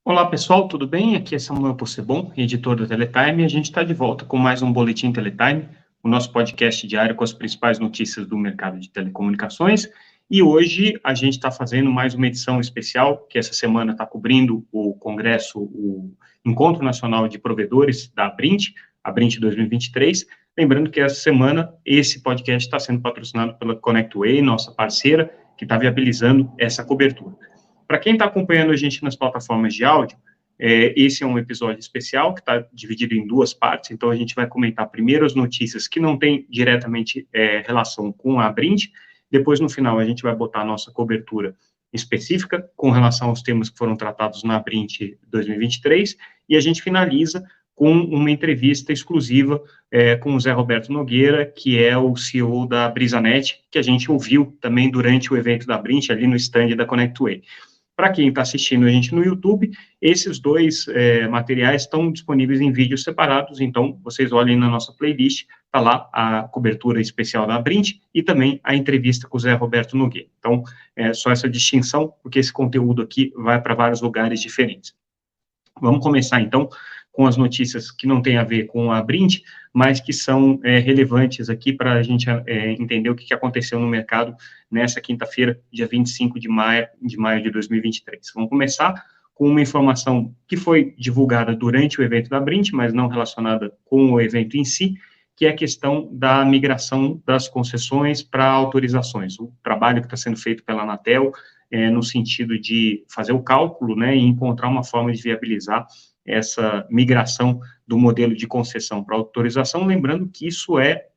Olá pessoal, tudo bem? Aqui é Samuel Possebon, editor da Teletime, e a gente está de volta com mais um Boletim Teletime, o nosso podcast diário com as principais notícias do mercado de telecomunicações. E hoje a gente está fazendo mais uma edição especial, que essa semana está cobrindo o Congresso, o Encontro Nacional de Provedores da Abrint, Abrint 2023. Lembrando que essa semana esse podcast está sendo patrocinado pela ConnectWay, nossa parceira, que está viabilizando essa cobertura. Para quem está acompanhando a gente nas plataformas de áudio, esse é um episódio especial que está dividido em duas partes, então a gente vai comentar primeiro as notícias que não têm diretamente relação com a Abrint, depois no final a gente vai botar a nossa cobertura específica com relação aos temas que foram tratados na Abrint 2023, e a gente finaliza com uma entrevista exclusiva com o Zé Roberto Nogueira, que é o CEO da Brisanet, que a gente ouviu também durante o evento da Abrint, ali no stand da ConnectWay. Para quem está assistindo a gente no YouTube, esses dois materiais estão disponíveis em vídeos separados, então vocês olhem na nossa playlist, está lá a cobertura especial da Abrint e também a entrevista com o Zé Roberto Nogueira. Então, só essa distinção, porque esse conteúdo aqui vai para vários lugares diferentes. Vamos começar, então, com as notícias que não têm a ver com a Abrint, mas que são relevantes aqui para a gente entender o que aconteceu no mercado nessa quinta-feira, dia 25 de maio de 2023. Vamos começar com uma informação que foi divulgada durante o evento da Abrint, mas não relacionada com o evento em si, que é a questão da migração das concessões para autorizações. O trabalho que está sendo feito pela Anatel, no sentido de fazer o cálculo, né, e encontrar uma forma de viabilizar essa migração do modelo de concessão para autorização, lembrando que isso é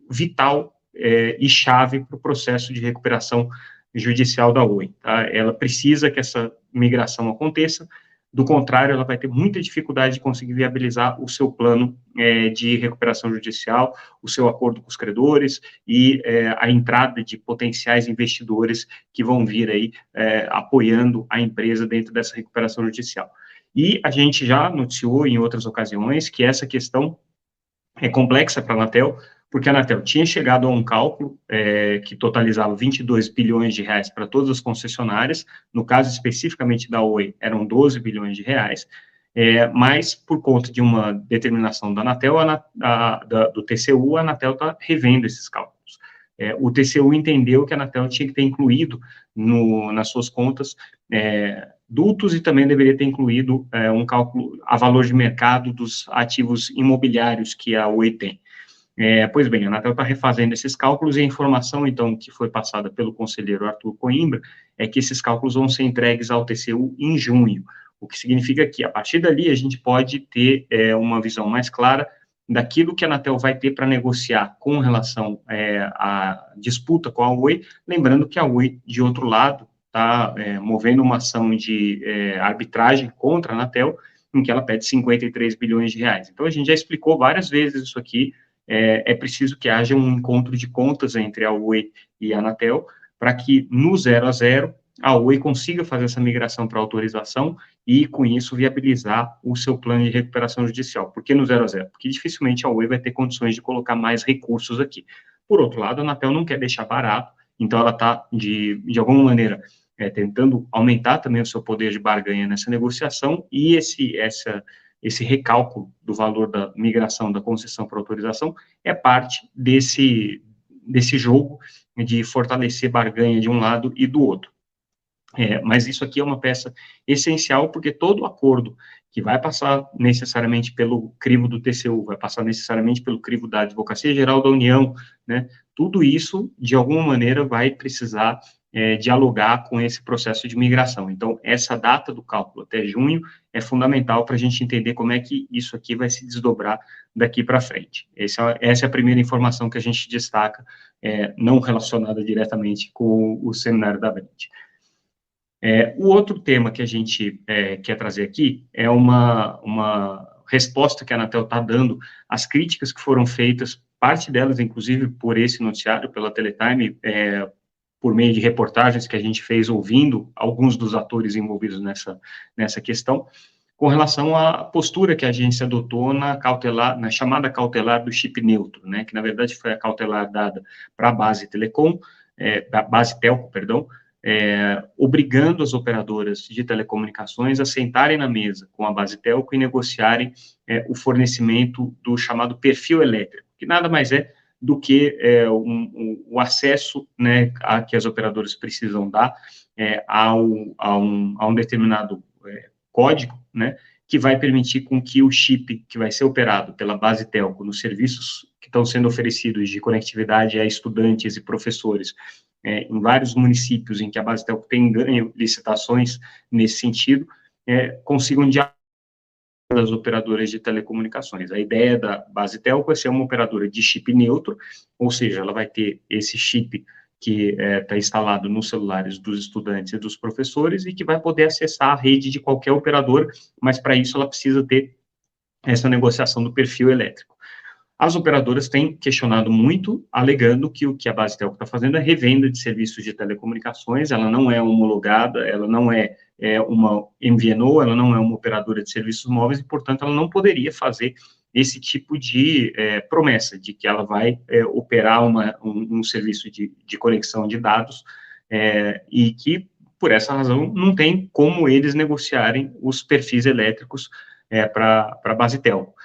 vital e chave para o processo de recuperação judicial da Oi. Tá? Ela precisa que essa migração aconteça, do contrário, ela vai ter muita dificuldade de conseguir viabilizar o seu plano de recuperação judicial, o seu acordo com os credores e a entrada de potenciais investidores que vão vir aí apoiando a empresa dentro dessa recuperação judicial. E a gente já noticiou em outras ocasiões que essa questão é complexa para a Anatel, porque a Anatel tinha chegado a um cálculo que totalizava 22 bilhões de reais para todas as concessionárias, no caso especificamente da Oi, eram 12 bilhões de reais, mas por conta de uma determinação da Anatel, do TCU, a Anatel está revendo esses cálculos. O TCU entendeu que a Anatel tinha que ter incluído nas suas contas dutos e também deveria ter incluído um cálculo a valor de mercado dos ativos imobiliários que a Oi tem. Pois bem, a Anatel está refazendo esses cálculos e a informação, então, que foi passada pelo conselheiro Arthur Coimbra é que esses cálculos vão ser entregues ao TCU em junho, o que significa que, a partir dali, a gente pode ter uma visão mais clara daquilo que a Anatel vai ter para negociar com relação à disputa com a Oi, lembrando que a Oi, de outro lado, está movendo uma ação de arbitragem contra a Anatel, em que ela pede 53 bilhões de reais. Então, a gente já explicou várias vezes isso aqui, é preciso que haja um encontro de contas entre a Oi e a Anatel, para que, no 0 a 0, a Oi consiga fazer essa migração para autorização e, com isso, viabilizar o seu plano de recuperação judicial. Por que no 0 a 0? Porque dificilmente a Oi vai ter condições de colocar mais recursos aqui. Por outro lado, a Anatel não quer deixar barato, então ela está, de alguma maneira, tentando aumentar também o seu poder de barganha nessa negociação, e esse recálculo do valor da migração da concessão para autorização é parte desse jogo de fortalecer barganha de um lado e do outro. Mas isso aqui é uma peça essencial, porque todo acordo que vai passar necessariamente pelo crivo do TCU, vai passar necessariamente pelo crivo da Advocacia Geral da União, né, tudo isso, de alguma maneira, vai precisar dialogar com esse processo de migração. Então, essa data do cálculo até junho é fundamental para a gente entender como é que isso aqui vai se desdobrar daqui para frente. Essa é a primeira informação que a gente destaca, não relacionada diretamente com o seminário da Abrint. O outro tema que a gente quer trazer aqui é uma resposta que a Anatel está dando às críticas que foram feitas, parte delas, inclusive, por esse noticiário, pela Teletime, por meio de reportagens que a gente fez ouvindo alguns dos atores envolvidos nessa questão, com relação à postura que a agência adotou na chamada cautelar do chip neutro, né, que na verdade foi a cautelar dada para a base Telecom, da base Telco, perdão, obrigando as operadoras de telecomunicações a sentarem na mesa com a base telco e negociarem o fornecimento do chamado perfil elétrico, que nada mais é do que o acesso, né, a que as operadoras precisam dar a um determinado código, né, que vai permitir com que o chip que vai ser operado pela base telco nos serviços que estão sendo oferecidos de conectividade a estudantes e professores em vários municípios em que a base telco tem ganho licitações nesse sentido, consigam dialogar das operadoras de telecomunicações. A ideia da base telco é ser uma operadora de chip neutro, ou seja, ela vai ter esse chip que está instalado nos celulares dos estudantes e dos professores e que vai poder acessar a rede de qualquer operador, mas para isso ela precisa ter essa negociação do perfil elétrico. As operadoras têm questionado muito, alegando que o que a base telco está fazendo é revenda de serviços de telecomunicações, ela não é homologada, ela não é uma MVNO, ela não é uma operadora de serviços móveis, e, portanto, ela não poderia fazer esse tipo de promessa, de que ela vai operar um serviço de conexão de dados, e que, por essa razão, não tem como eles negociarem os perfis elétricos para a base telco.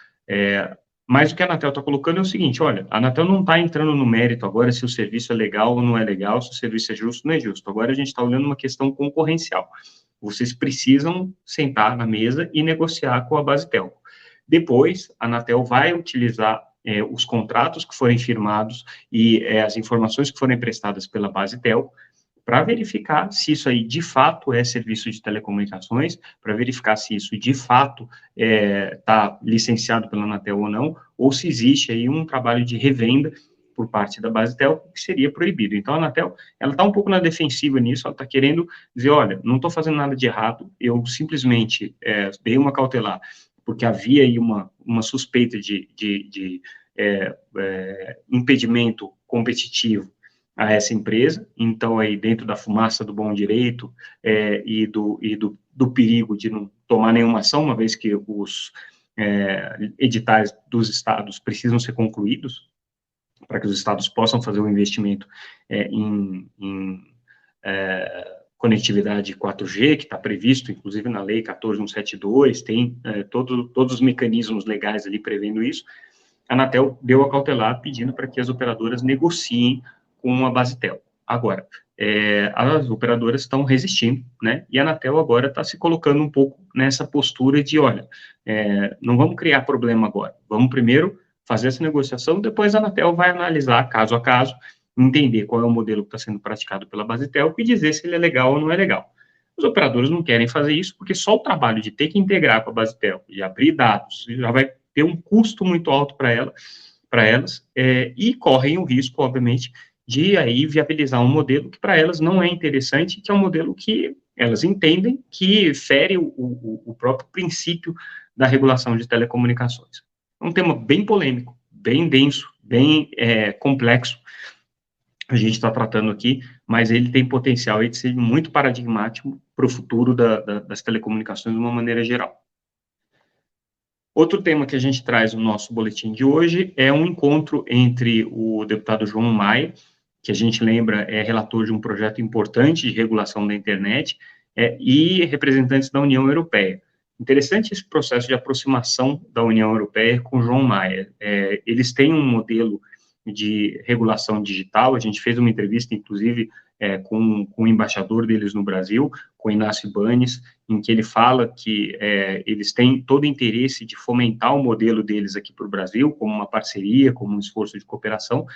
Mas o que a Anatel está colocando é o seguinte, olha, a Anatel não está entrando no mérito agora se o serviço é legal ou não é legal, se o serviço é justo ou não é justo. Agora a gente está olhando uma questão concorrencial. Vocês precisam sentar na mesa e negociar com a base telco. Depois, a Anatel vai utilizar os contratos que forem firmados e as informações que forem prestadas pela base telco para verificar se isso aí de fato é serviço de telecomunicações, para verificar se isso de fato está licenciado pela Anatel ou não, ou se existe aí um trabalho de revenda por parte da base telco que seria proibido. Então, a Anatel, ela está um pouco na defensiva nisso, ela está querendo dizer, olha, não estou fazendo nada de errado, eu simplesmente dei uma cautelar, porque havia aí uma suspeita de impedimento competitivo a essa empresa, então aí dentro da fumaça do bom direito e do perigo de não tomar nenhuma ação, uma vez que os editais dos estados precisam ser concluídos, para que os estados possam fazer o investimento em conectividade 4G, que está previsto, inclusive, na Lei 14.172, tem todos os mecanismos legais ali prevendo isso. A Anatel deu a cautelar pedindo para que as operadoras negociem com a base telco. Agora, as operadoras estão resistindo, né, e a Anatel agora está se colocando um pouco nessa postura de, olha, não vamos criar problema agora, vamos primeiro fazer essa negociação, depois a Anatel vai analisar caso a caso, entender qual é o modelo que está sendo praticado pela base telco e dizer se ele é legal ou não é legal. Os operadores não querem fazer isso, porque só o trabalho de ter que integrar com a base telco, de abrir dados, já vai ter um custo muito alto para elas, e correm o risco, obviamente, de aí viabilizar um modelo que para elas não é interessante, que é um modelo que elas entendem que fere o próprio princípio da regulação de telecomunicações. É um tema bem polêmico, bem denso, bem complexo, a gente está tratando aqui, mas ele tem potencial de ser muito paradigmático para o futuro das telecomunicações de uma maneira geral. Outro tema que a gente traz no nosso boletim de hoje é um encontro entre o deputado João Maia, que a gente lembra é relator de um projeto importante de regulação da internet, e representantes da União Europeia. Interessante esse processo de aproximação da União Europeia com João Maia. Eles têm um modelo de regulação digital, a gente fez uma entrevista, inclusive, com o embaixador deles no Brasil, com Inácio Ibanes, em que ele fala que eles têm todo o interesse de fomentar o modelo deles aqui para o Brasil, como uma parceria, como um esforço de cooperação,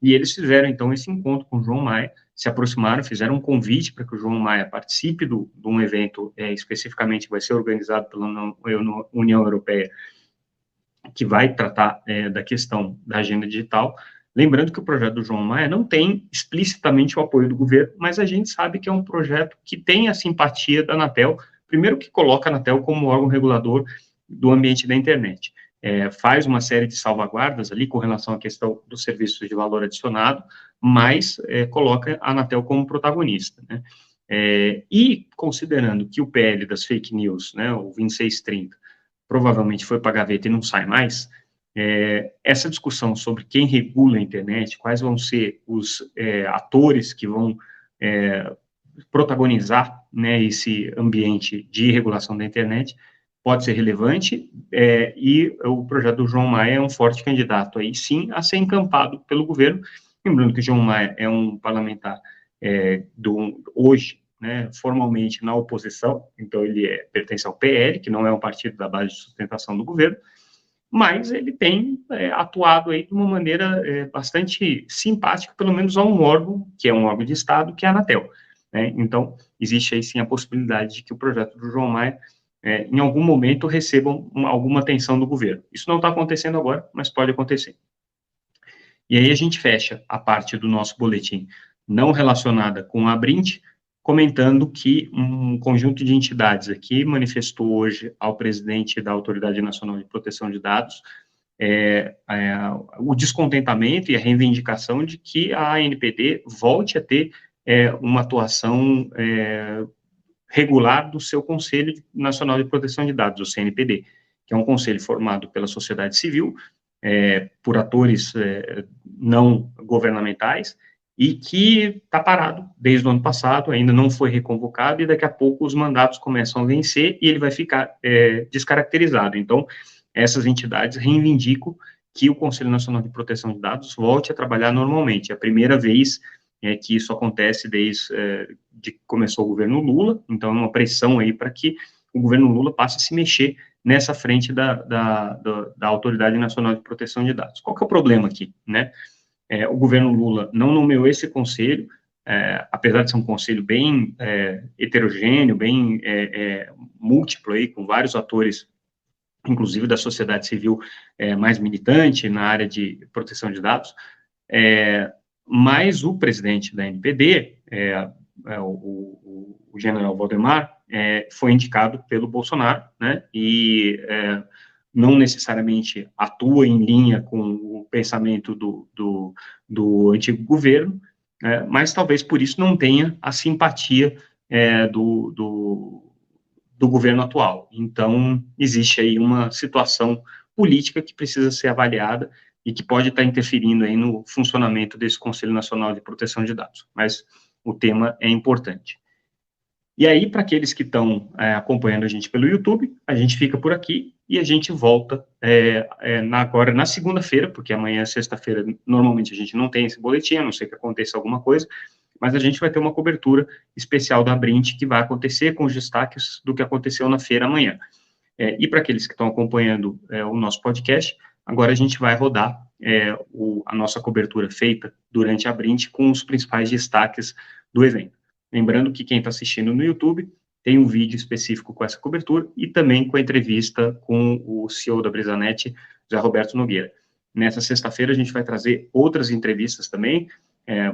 e eles fizeram, então, esse encontro com o João Maia, se aproximaram, fizeram um convite para que o João Maia participe de um evento, especificamente, que vai ser organizado pela União Europeia, que vai tratar da questão da agenda digital. Lembrando que o projeto do João Maia não tem explicitamente o apoio do governo, mas a gente sabe que é um projeto que tem a simpatia da Anatel, primeiro que coloca a Anatel como órgão regulador do ambiente da internet. Faz uma série de salvaguardas ali com relação à questão dos serviços de valor adicionado, mas coloca a Anatel como protagonista, né? E considerando que o PL das fake news, né, o 2630, provavelmente foi para a gaveta e não sai mais, essa discussão sobre quem regula a internet, quais vão ser os atores que vão protagonizar, né, esse ambiente de regulação da internet pode ser relevante, e o projeto do João Maia é um forte candidato aí, sim, a ser encampado pelo governo. Lembrando que o João Maia é um parlamentar hoje, né, formalmente na oposição, então ele pertence ao PL, que não é um partido da base de sustentação do governo, mas ele tem atuado aí de uma maneira bastante simpática, pelo menos a um órgão, que é um órgão de Estado, que é a Anatel, né? Então, existe aí sim a possibilidade de que o projeto do João Maia, em algum momento, receba alguma atenção do governo. Isso não está acontecendo agora, mas pode acontecer. E aí a gente fecha a parte do nosso boletim não relacionada com a Abrint, comentando que um conjunto de entidades aqui manifestou hoje ao presidente da Autoridade Nacional de Proteção de Dados o descontentamento e a reivindicação de que a ANPD volte a ter uma atuação regular do seu Conselho Nacional de Proteção de Dados, o CNPD, que é um conselho formado pela sociedade civil, por atores não governamentais, e que está parado desde o ano passado, ainda não foi reconvocado, e daqui a pouco os mandatos começam a vencer e ele vai ficar descaracterizado. Então, essas entidades reivindicam que o Conselho Nacional de Proteção de Dados volte a trabalhar normalmente. É a primeira vez que isso acontece desde que começou o governo Lula, então é uma pressão aí para que o governo Lula passe a se mexer nessa frente da Autoridade Nacional de Proteção de Dados. Qual que é o problema aqui, né? O governo Lula não nomeou esse conselho, apesar de ser um conselho bem heterogêneo, bem múltiplo, aí, com vários atores, inclusive da sociedade civil mais militante na área de proteção de dados, mas o presidente da NPD, o general Valdemar, foi indicado pelo Bolsonaro, né, e não necessariamente atua em linha com o pensamento do antigo governo, mas talvez por isso não tenha a simpatia do governo atual. Então, existe aí uma situação política que precisa ser avaliada e que pode estar interferindo aí no funcionamento desse Conselho Nacional de Proteção de Dados. Mas o tema é importante. E aí, para aqueles que estão acompanhando a gente pelo YouTube, a gente fica por aqui e a gente volta agora na segunda-feira, porque amanhã é sexta-feira, normalmente a gente não tem esse boletim, a não ser que aconteça alguma coisa, mas a gente vai ter uma cobertura especial da Abrint que vai acontecer com os destaques do que aconteceu na feira amanhã. E para aqueles que estão acompanhando o nosso podcast, agora a gente vai rodar a nossa cobertura feita durante a Abrint com os principais destaques do evento. Lembrando que quem está assistindo no YouTube tem um vídeo específico com essa cobertura e também com a entrevista com o CEO da Brisanet, José Roberto Nogueira. Nessa sexta-feira a gente vai trazer outras entrevistas também.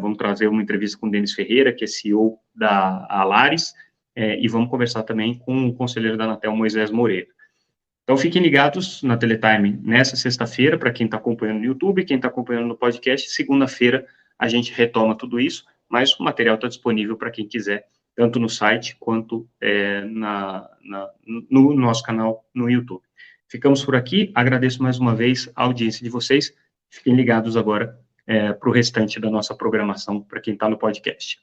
Vamos trazer uma entrevista com o Denis Ferreira, que é CEO da Alaris, e vamos conversar também com o conselheiro da Anatel, Moisés Moreira. Então, fiquem ligados na Teletime nessa sexta-feira, para quem está acompanhando no YouTube, quem está acompanhando no podcast. Segunda-feira a gente retoma tudo isso, mas o material está disponível para quem quiser, tanto no site quanto no nosso canal no YouTube. Ficamos por aqui, agradeço mais uma vez a audiência de vocês. Fiquem ligados agora para o restante da nossa programação, para quem está no podcast.